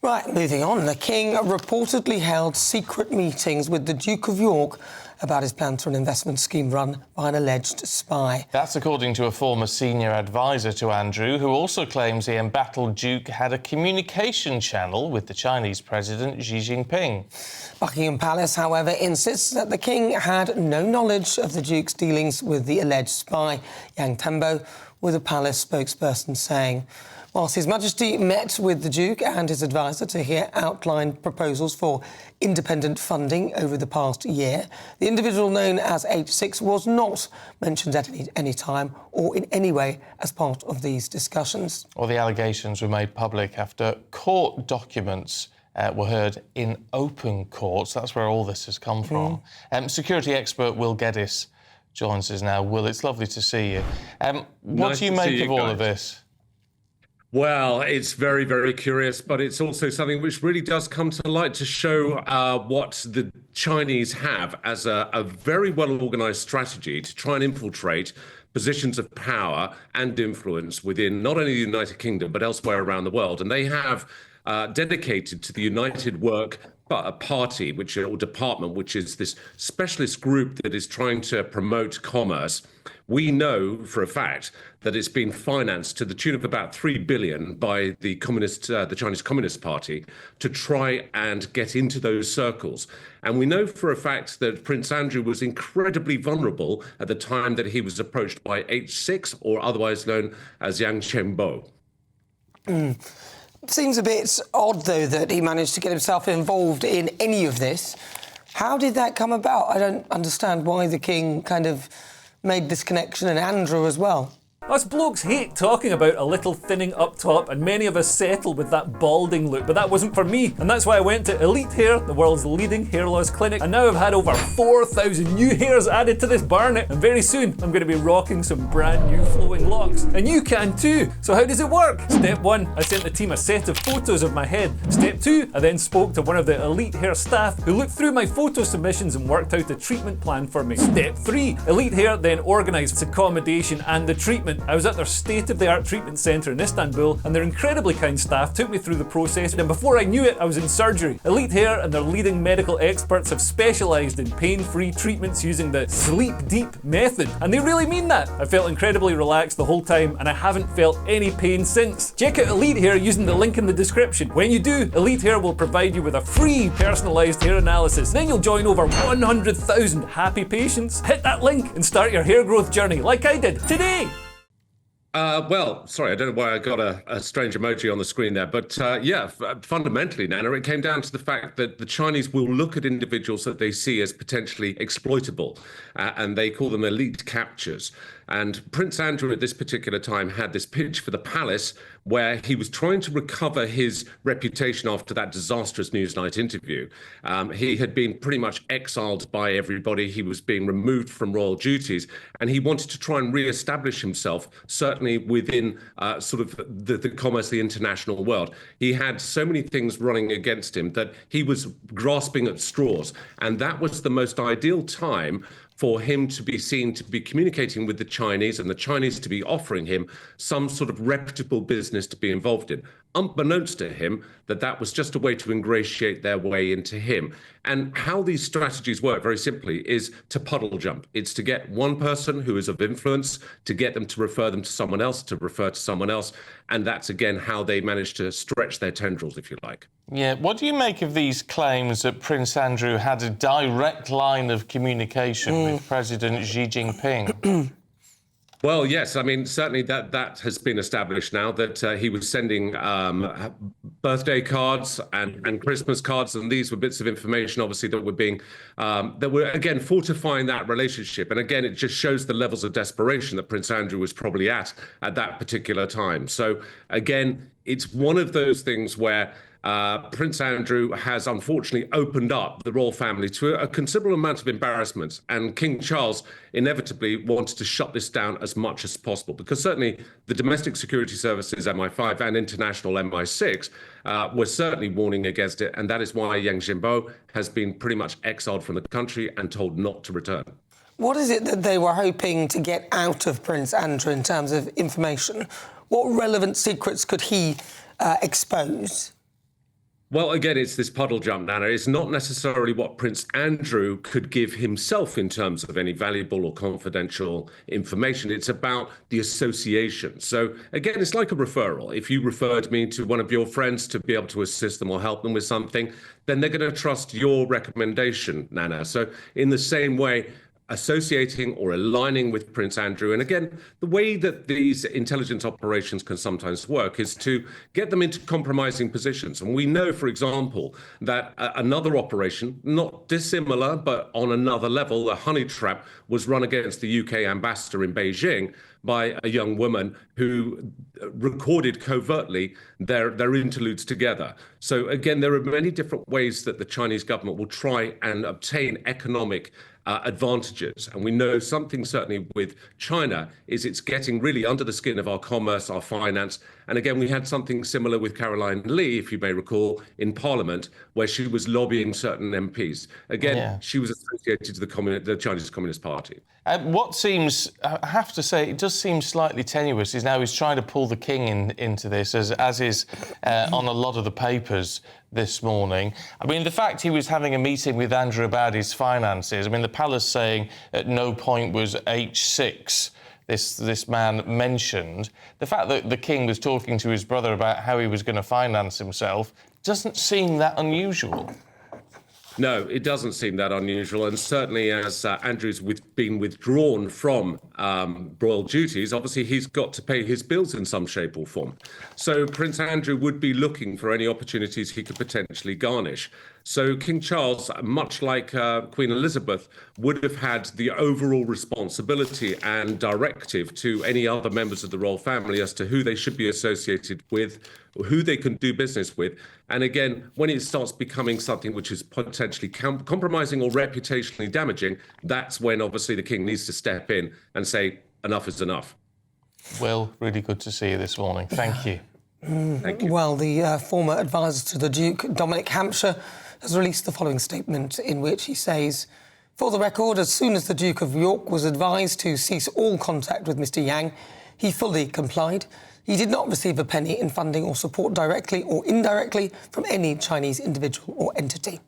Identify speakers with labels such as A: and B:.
A: Right, moving on. The King reportedly held secret meetings with the Duke of York about his plans for an investment scheme run by an alleged spy.
B: That's according to a former senior advisor to Andrew, who also claims the embattled Duke had a communication channel with the Chinese President Xi Jinping.
A: Buckingham Palace, however, insists that the King had no knowledge of the Duke's dealings with the alleged spy. Yang Tembo, with a palace spokesperson, saying, whilst His Majesty met with the Duke and his advisor to hear outlined proposals for independent funding over the past year, the individual known as H6 was not mentioned at any time or in any way as part of these discussions.
B: Well, the allegations were made public after court documents were heard in open courts. That's where all this has come from. Security expert Will Geddes joins us now. Will, it's lovely to see you. What do you make of all of this?
C: Well, it's very, very curious, but it's also something which really does come to light to show what the Chinese have as a very well-organised strategy to try and infiltrate positions of power and influence within not only the United Kingdom, but elsewhere around the world. And they have dedicated to the United Work Party, or department, which is this specialist group that is trying to promote commerce. We know for a fact that it's been financed to the tune of about 3 billion by the Chinese Communist Party to try and get into those circles. And we know for a fact that Prince Andrew was incredibly vulnerable at the time that he was approached by H6, or otherwise known as Yang Chengbo.
A: Seems a bit odd, though, that he managed to get himself involved in any of this. How did that come about? I don't understand why the King kind of made this connection, and Andrew as well.
D: Us blokes hate talking about a little thinning up top, and many of us settle with that balding look, but that wasn't for me, and that's why I went to Elite Hair, the world's leading hair loss clinic, and now I've had over 4,000 new hairs added to this barnet, and very soon I'm going to be rocking some brand new flowing locks. And you can too! So how does it work? Step 1, I sent the team a set of photos of my head. Step 2, I then spoke to one of the Elite Hair staff who looked through my photo submissions and worked out a treatment plan for me. Step 3, Elite Hair then organised accommodation and the treatment. I was at their state-of-the-art treatment centre in Istanbul, and their incredibly kind staff took me through the process, and before I knew it, I was in surgery. Elite Hair and their leading medical experts have specialised in pain-free treatments using the Sleep Deep method, and they really mean that. I felt incredibly relaxed the whole time, and I haven't felt any pain since. Check out Elite Hair using the link in the description. When you do, Elite Hair will provide you with a free personalised hair analysis. Then you'll join over 100,000 happy patients. Hit that link and start your hair growth journey like I did today.
C: Well, sorry, I don't know why I got a strange emoji on the screen there, but yeah, fundamentally, Nana, it came down to the fact that the Chinese will look at individuals that they see as potentially exploitable, and they call them elite captures. And Prince Andrew at this particular time had this pitch for the palace where he was trying to recover his reputation after that disastrous Newsnight interview. He had been pretty much exiled by everybody. He was being removed from royal duties, and he wanted to try and re-establish himself, certainly within sort of the commerce, the international world. He had so many things running against him that he was grasping at straws, and that was the most ideal time for him to be seen to be communicating with the Chinese, and the Chinese to be offering him some sort of reputable business to be involved in, unbeknownst to him that was just a way to ingratiate their way into him. And how these strategies work, very simply, is to puddle jump. It's to get one person who is of influence, to get them to refer them to someone else, to refer to someone else. And that's, again, how they manage to stretch their tendrils, if you like.
B: Yeah, what do you make of these claims that Prince Andrew had a direct line of communication with President Xi Jinping?
C: Well, yes, I mean, certainly that has been established now, that he was sending birthday cards and Christmas cards, and these were bits of information, obviously, that were again, fortifying that relationship. And again, it just shows the levels of desperation that Prince Andrew was probably at that particular time. So again, it's one of those things where Prince Andrew has unfortunately opened up the royal family to a considerable amount of embarrassment, and King Charles inevitably wanted to shut this down as much as possible, because certainly the domestic security services, MI5 and international MI6, were certainly warning against it, and that is why Yang Zhenbo has been pretty much exiled from the country and told not to return.
A: What is it that they were hoping to get out of Prince Andrew in terms of information? What relevant secrets could he expose?
C: Well, again, it's this puddle jump, Nana. It's not necessarily what Prince Andrew could give himself in terms of any valuable or confidential information. It's about the association. So, again, it's like a referral. If you referred me to one of your friends to be able to assist them or help them with something, then they're going to trust your recommendation, Nana. So, in the same way, associating or aligning with Prince Andrew. And again, the way that these intelligence operations can sometimes work is to get them into compromising positions. And we know, for example, that another operation, not dissimilar, but on another level, a honey trap, was run against the UK ambassador in Beijing by a young woman who recorded covertly their interludes together. So again, there are many different ways that the Chinese government will try and obtain economic advantages. And we know something certainly with China is it's getting really under the skin of our commerce, our finance. And again, we had something similar with Caroline Lee, if you may recall, in Parliament, where she was lobbying certain MPs. Again, she was associated to the Chinese Communist Party.
B: What seems, I have to say, it does seem slightly tenuous is now he's trying to pull the king into this, as is on a lot of the papers this morning. I mean, the fact he was having a meeting with Andrew about his finances, I mean, the palace saying at no point was H6 this man mentioned. The fact that the king was talking to his brother about how he was going to finance himself doesn't seem that unusual.
C: No, it doesn't seem that unusual. And certainly as Andrew's been withdrawn from royal duties, obviously he's got to pay his bills in some shape or form. So Prince Andrew would be looking for any opportunities he could potentially garnish. So King Charles, much like Queen Elizabeth, would have had the overall responsibility and directive to any other members of the royal family as to who they should be associated with, who they can do business with. And again, when it starts becoming something which is potentially compromising or reputationally damaging, that's when obviously the king needs to step in and say, enough is enough.
B: Will, really good to see you this morning. Thank you.
C: Thank you.
A: Well, the former advisor to the Duke, Dominic Hampshire, has released the following statement in which he says, "For the record, as soon as the Duke of York was advised to cease all contact with Mr Yang, he fully complied. He did not receive a penny in funding or support directly or indirectly from any Chinese individual or entity."